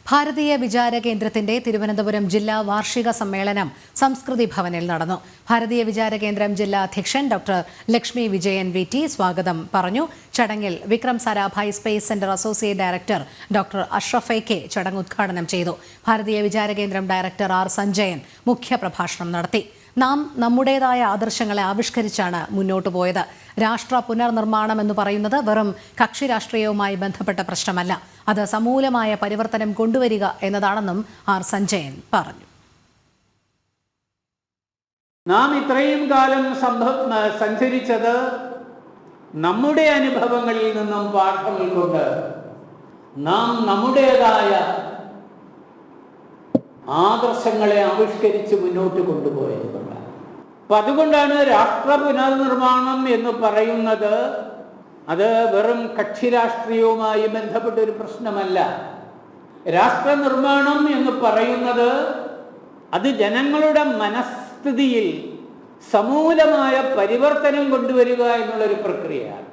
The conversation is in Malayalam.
ഭാരതീയ വിചാര കേന്ദ്രത്തിന്റെ തിരുവനന്തപുരം ജില്ലാ വാർഷിക സമ്മേളനം സംസ്കൃതി ഭവനിൽ നടന്നു. ഭാരതീയ വിചാര കേന്ദ്രം ജില്ലാ അധ്യക്ഷൻ ഡോക്ടർ ലക്ഷ്മി വിജയൻ VT സ്വാഗതം പറഞ്ഞു. ചടങ്ങിൽ Vikram Sarabhai space centre associate director doctor Ashraf AK ചടങ്ങ് ഉദ്ഘാടനം ചെയ്തു. ഭാരതീയ വിചാര കേന്ദ്രം ഡയറക്ടർ R സഞ്ജയൻ മുഖ്യപ്രഭാഷണം നടത്തി. നാം നമ്മുടേതായ ആദർശങ്ങളെ ആവിഷ്കരിച്ചാണ് മുന്നോട്ടു പോയത്. രാഷ്ട്ര പുനർനിർമ്മാണം എന്ന് പറയുന്നത് വെറും കക്ഷി രാഷ്ട്രീയവുമായി ബന്ധപ്പെട്ട പ്രശ്നമല്ല, അത് സമൂലമായ പരിവർത്തനം കൊണ്ടുവരിക എന്നതാണെന്നും R സഞ്ജയൻ പറഞ്ഞു. നാം ഇത്രയും കാലം സഞ്ചരിച്ചത് നമ്മുടെ അനുഭവങ്ങളിൽ നിന്നും പാഠം ഉൾക്കൊണ്ട് നാം നമ്മുടേതായ ആദർശങ്ങളെ ആവിഷ്കരിച്ച് മുന്നോട്ട് കൊണ്ടുപോയതുകൊണ്ടാണ്. അപ്പം അതുകൊണ്ടാണ് രാഷ്ട്ര പുനർനിർമ്മാണം എന്ന് പറയുന്നത് അത് വെറും കക്ഷി രാഷ്ട്രീയവുമായി ബന്ധപ്പെട്ട ഒരു പ്രശ്നമല്ല. രാഷ്ട്ര നിർമ്മാണം എന്ന് പറയുന്നത് അത് ജനങ്ങളുടെ മനസ്ഥിതിയിൽ സമൂലമായ പരിവർത്തനം കൊണ്ടുവരിക എന്നുള്ളൊരു പ്രക്രിയയാണ്.